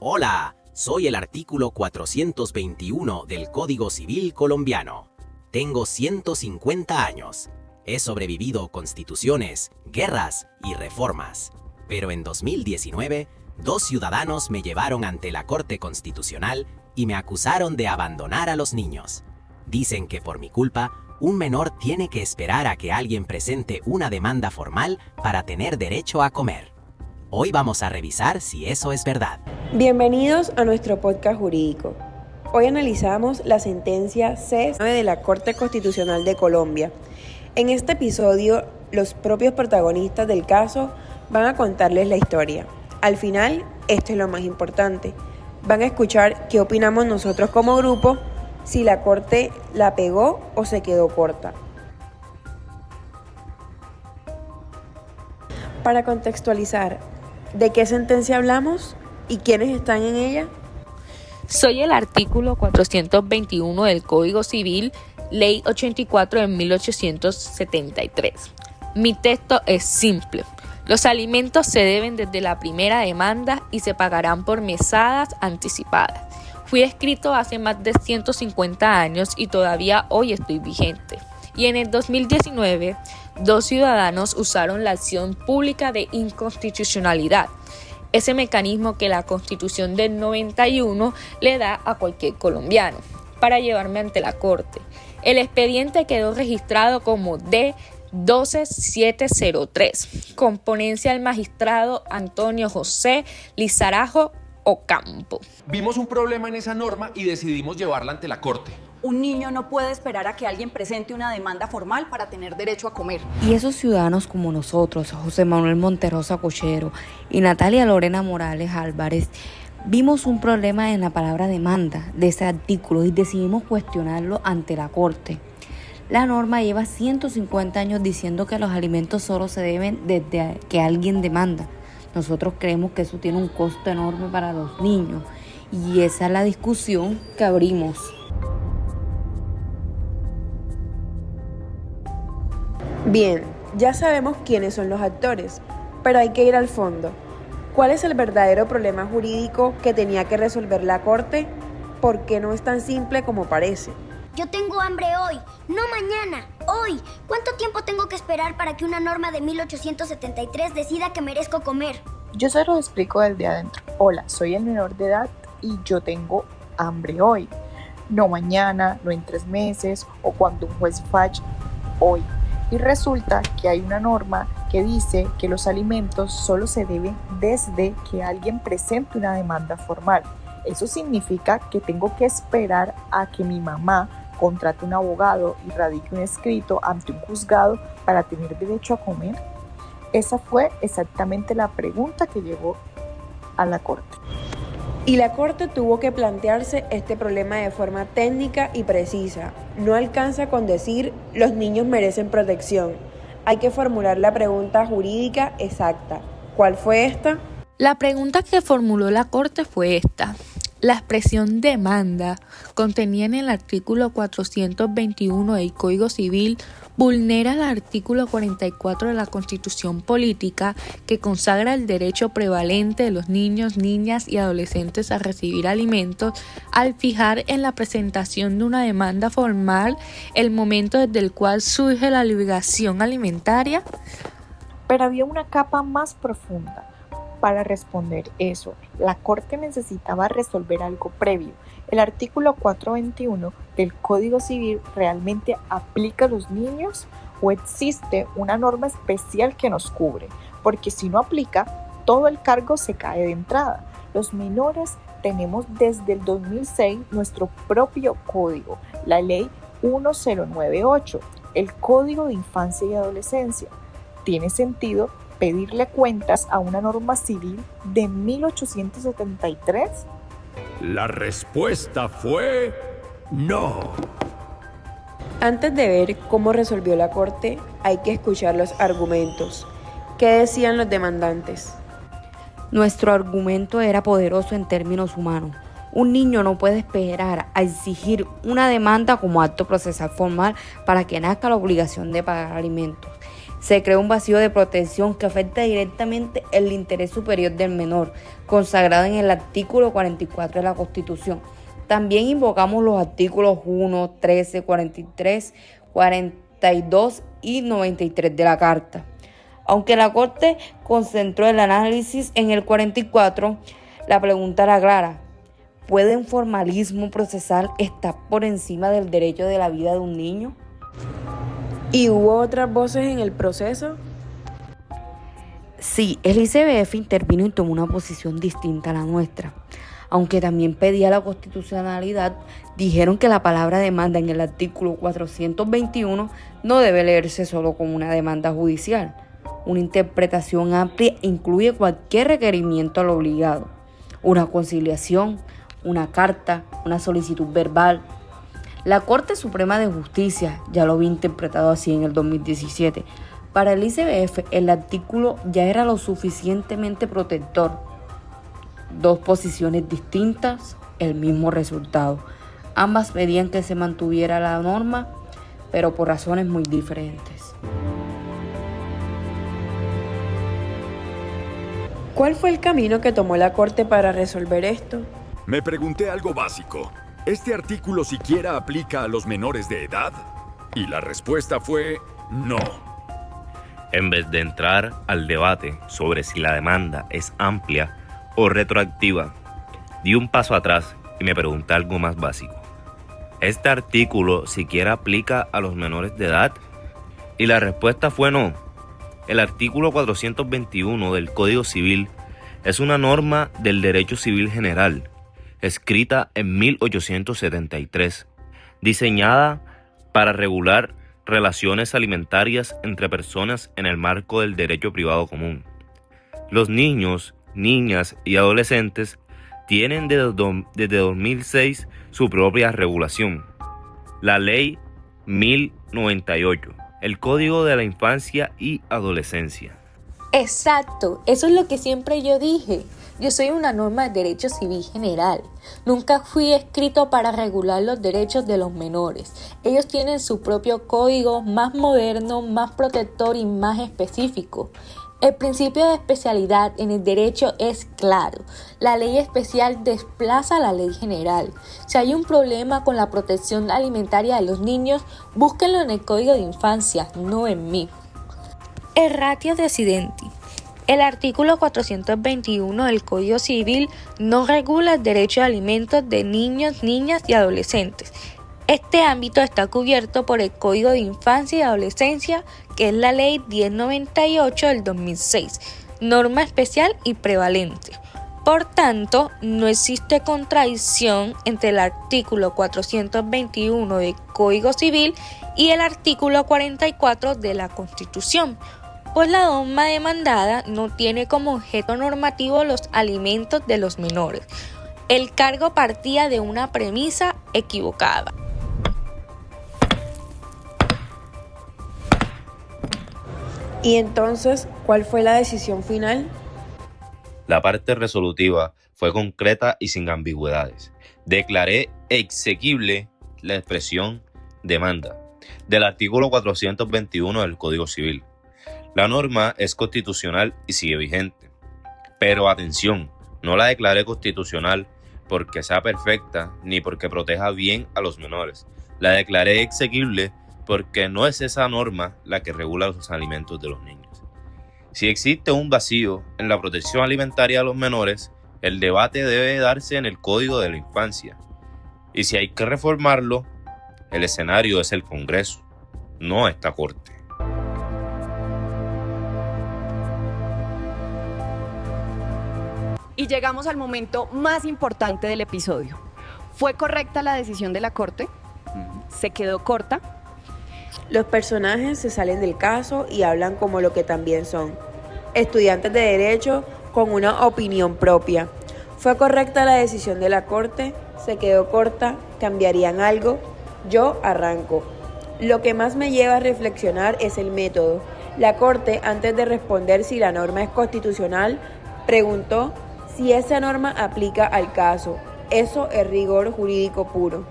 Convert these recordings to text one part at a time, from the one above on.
Hola, soy el artículo 421 del Código Civil colombiano. Tengo 150 años. He sobrevivido constituciones, guerras y reformas. Pero en 2019, 2 ciudadanos me llevaron ante la Corte Constitucional y me acusaron de abandonar a los niños. Dicen que por mi culpa, un menor tiene que esperar a que alguien presente una demanda formal para tener derecho a comer. Hoy vamos a revisar si eso es verdad. Bienvenidos a nuestro podcast jurídico. Hoy analizamos la sentencia C9 de la Corte Constitucional de Colombia. En este episodio, los propios protagonistas del caso van a contarles la historia. Al final, esto es lo más importante. Van a escuchar qué opinamos nosotros como grupo, si la Corte la pegó o se quedó corta. Para contextualizar, ¿de qué sentencia hablamos y quiénes están en ella? Soy el artículo 421 del Código Civil, Ley 84 de 1873. Mi texto es simple. Los alimentos se deben desde la primera demanda y se pagarán por mesadas anticipadas. Fui escrito hace más de 150 años y todavía hoy estoy vigente. Y en el 2019, 2 ciudadanos usaron la acción pública de inconstitucionalidad, ese mecanismo que la Constitución del 91 le da a cualquier colombiano, para llevarme ante la Corte. El expediente quedó registrado como D12703, con ponencia del magistrado Antonio José Lizarazo Ocampo. Vimos un problema en esa norma y decidimos llevarla ante la Corte. Un niño no puede esperar a que alguien presente una demanda formal para tener derecho a comer. Y esos ciudadanos como nosotros, José Manuel Monterrosa Cochero y Natalia Lorena Morales Álvarez, vimos un problema en la palabra demanda de ese artículo y decidimos cuestionarlo ante la Corte. La norma lleva 150 años diciendo que los alimentos solo se deben desde que alguien demanda. Nosotros creemos que eso tiene un costo enorme para los niños y esa es la discusión que abrimos. Bien, ya sabemos quiénes son los actores, pero hay que ir al fondo. ¿Cuál es el verdadero problema jurídico que tenía que resolver la Corte? ¿Por qué no es tan simple como parece? Yo tengo hambre hoy, no mañana, hoy. ¿Cuánto tiempo tengo que esperar para que una norma de 1873 decida que merezco comer? Yo se lo explico desde adentro. Hola, soy el menor de edad y yo tengo hambre hoy. No mañana, no en 3 meses o cuando un juez falle, hoy. Y resulta que hay una norma que dice que los alimentos solo se deben desde que alguien presente una demanda formal. Eso significa que tengo que esperar a que mi mamá contrate un abogado y radique un escrito ante un juzgado para tener derecho a comer. Esa fue exactamente la pregunta que llegó a la Corte. Y la Corte tuvo que plantearse este problema de forma técnica y precisa. No alcanza con decir los niños merecen protección. Hay que formular la pregunta jurídica exacta. ¿Cuál fue esta? La pregunta que formuló la Corte fue esta. La expresión demanda, contenida en el artículo 421 del Código Civil, vulnera el artículo 44 de la Constitución Política, que consagra el derecho prevalente de los niños, niñas y adolescentes a recibir alimentos, al fijar en la presentación de una demanda formal el momento desde el cual surge la obligación alimentaria. Pero había una capa más profunda. Para responder eso, la Corte necesitaba resolver algo previo. ¿El artículo 421 del Código Civil realmente aplica a los niños o existe una norma especial que nos cubre? Porque si no aplica, todo el cargo se cae de entrada. Los menores tenemos desde el 2006 nuestro propio código, la Ley 1098, el Código de Infancia y Adolescencia. ¿Tiene sentido pedirle cuentas a una norma civil de 1873? La respuesta fue no. Antes de ver cómo resolvió la Corte, hay que escuchar los argumentos. ¿Qué decían los demandantes? Nuestro argumento era poderoso en términos humanos. Un niño no puede esperar a exigir una demanda como acto procesal formal para que nazca la obligación de pagar alimentos. Se crea un vacío de protección que afecta directamente el interés superior del menor, consagrado en el artículo 44 de la Constitución. También invocamos los artículos 1, 13, 43, 42 y 93 de la Carta. Aunque la Corte concentró el análisis en el 44, la pregunta era clara: ¿puede un formalismo procesal estar por encima del derecho de la vida de un niño? ¿Y hubo otras voces en el proceso? Sí, el ICBF intervino y tomó una posición distinta a la nuestra. Aunque también pedía la constitucionalidad, dijeron que la palabra demanda en el artículo 421 no debe leerse solo como una demanda judicial. Una interpretación amplia incluye cualquier requerimiento al obligado: una conciliación, una carta, una solicitud verbal. La Corte Suprema de Justicia ya lo había interpretado así en el 2017. Para el ICBF, el artículo ya era lo suficientemente protector. Dos posiciones distintas, el mismo resultado. Ambas pedían que se mantuviera la norma, pero por razones muy diferentes. ¿Cuál fue el camino que tomó la Corte para resolver esto? Me pregunté algo básico. ¿Este artículo siquiera aplica a los menores de edad? Y la respuesta fue no. En vez de entrar al debate sobre si la demanda es amplia o retroactiva, di un paso atrás y me pregunté algo más básico. ¿Este artículo siquiera aplica a los menores de edad? Y la respuesta fue no. El artículo 421 del Código Civil es una norma del derecho civil general, escrita en 1873, diseñada para regular relaciones alimentarias entre personas en el marco del derecho privado común. Los niños, niñas y adolescentes tienen desde 2006 su propia regulación. La Ley 1098, el Código de la Infancia y Adolescencia. Exacto, eso es lo que siempre yo dije. Yo soy una norma de derecho civil general. Nunca fui escrito para regular los derechos de los menores. Ellos tienen su propio código, más moderno, más protector y más específico. El principio de especialidad en el derecho es claro. La ley especial desplaza a la ley general. Si hay un problema con la protección alimentaria de los niños, búsquenlo en el Código de Infancia, no en mí. El ratio decidenti. El artículo 421 del Código Civil no regula el derecho a alimentos de niños, niñas y adolescentes. Este ámbito está cubierto por el Código de Infancia y Adolescencia, que es la Ley 1098 del 2006, norma especial y prevalente. Por tanto, no existe contradicción entre el artículo 421 del Código Civil y el artículo 44 de la Constitución. Pues la norma demandada no tiene como objeto normativo los alimentos de los menores. El cargo partía de una premisa equivocada. Y entonces, ¿cuál fue la decisión final? La parte resolutiva fue concreta y sin ambigüedades. Declaré exequible la expresión demanda del artículo 421 del Código Civil. La norma es constitucional y sigue vigente. Pero atención, no la declaré constitucional porque sea perfecta ni porque proteja bien a los menores. La declaré exequible porque no es esa norma la que regula los alimentos de los niños. Si existe un vacío en la protección alimentaria de los menores, el debate debe darse en el Código de la Infancia. Y si hay que reformarlo, el escenario es el Congreso, no esta Corte. Y llegamos al momento más importante del episodio. ¿Fue correcta la decisión de la Corte? ¿Se quedó corta? Los personajes se salen del caso y hablan como lo que también son: estudiantes de derecho con una opinión propia. ¿Fue correcta la decisión de la Corte? ¿Se quedó corta? ¿Cambiarían algo? Yo arranco. Lo que más me lleva a reflexionar es el método. La Corte, antes de responder si la norma es constitucional, preguntó si esa norma aplica al caso. Eso es rigor jurídico puro.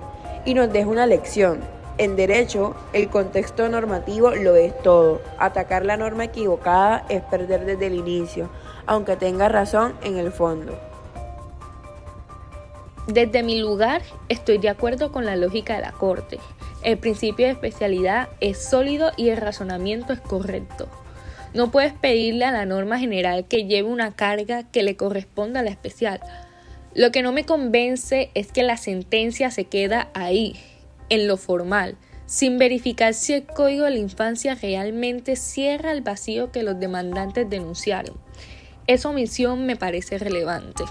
Y nos deja una lección. En derecho, el contexto normativo lo es todo. Atacar la norma equivocada es perder desde el inicio, aunque tenga razón en el fondo. Desde mi lugar, estoy de acuerdo con la lógica de la Corte. El principio de especialidad es sólido y el razonamiento es correcto. No puedes pedirle a la norma general que lleve una carga que le corresponda a la especial. Lo que no me convence es que la sentencia se queda ahí, en lo formal, sin verificar si el Código de la Infancia realmente cierra el vacío que los demandantes denunciaron. Esa omisión me parece relevante.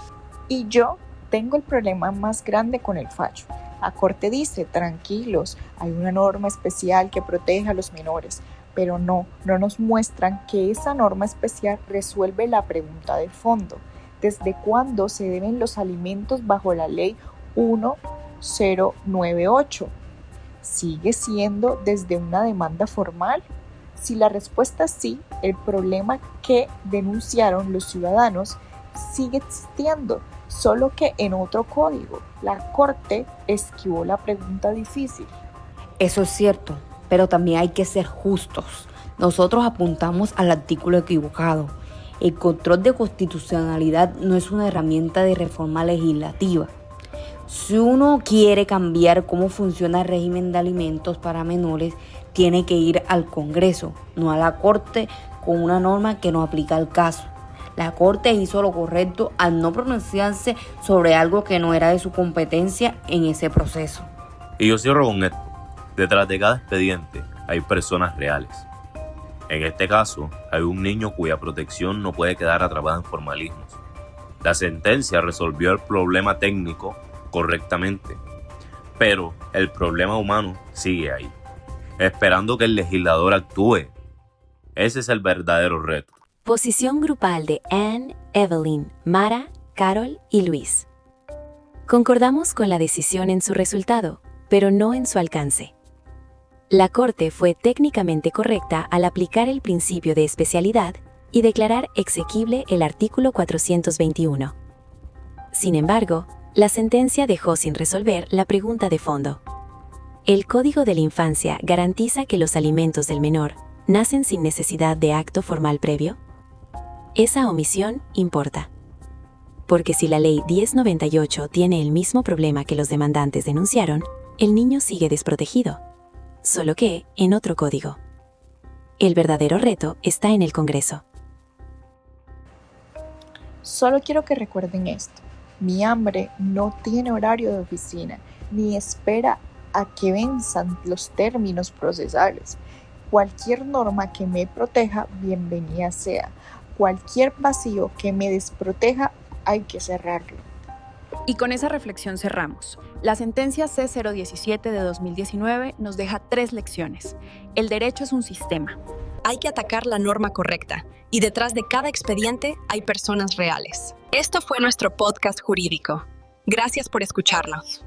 Y yo tengo el problema más grande con el fallo. La Corte dice, tranquilos, hay una norma especial que protege a los menores, pero no nos muestran que esa norma especial resuelve la pregunta de fondo. ¿Desde cuándo se deben los alimentos bajo la ley 1098? ¿Sigue siendo desde una demanda formal? Si la respuesta es sí, el problema que denunciaron los ciudadanos sigue existiendo, solo que en otro código. La Corte esquivó la pregunta difícil. Eso es cierto, pero también hay que ser justos. Nosotros apuntamos al artículo equivocado. El control de constitucionalidad no es una herramienta de reforma legislativa. Si uno quiere cambiar cómo funciona el régimen de alimentos para menores, tiene que ir al Congreso, no a la Corte con una norma que no aplica al caso. La Corte hizo lo correcto al no pronunciarse sobre algo que no era de su competencia en ese proceso. Y yo cierro con esto. Detrás de cada expediente hay personas reales. En este caso, hay un niño cuya protección no puede quedar atrapada en formalismos. La sentencia resolvió el problema técnico correctamente, pero el problema humano sigue ahí, esperando que el legislador actúe. Ese es el verdadero reto. Posición grupal de Anne, Evelyn, Mara, Carol y Luis. Concordamos con la decisión en su resultado, pero no en su alcance. La Corte fue técnicamente correcta al aplicar el principio de especialidad y declarar exequible el artículo 421. Sin embargo, la sentencia dejó sin resolver la pregunta de fondo. ¿El Código de la Infancia garantiza que los alimentos del menor nacen sin necesidad de acto formal previo? Esa omisión importa. Porque si la Ley 1098 tiene el mismo problema que los demandantes denunciaron, el niño sigue desprotegido, solo que en otro código. El verdadero reto está en el Congreso. Solo quiero que recuerden esto. Mi hambre no tiene horario de oficina, ni espera a que venzan los términos procesales. Cualquier norma que me proteja, bienvenida sea. Cualquier vacío que me desproteja, hay que cerrarlo. Y con esa reflexión cerramos. La sentencia C017 de 2019 nos deja 3 lecciones. El derecho es un sistema. Hay que atacar la norma correcta, y detrás de cada expediente hay personas reales. Esto fue nuestro podcast jurídico. Gracias por escucharnos.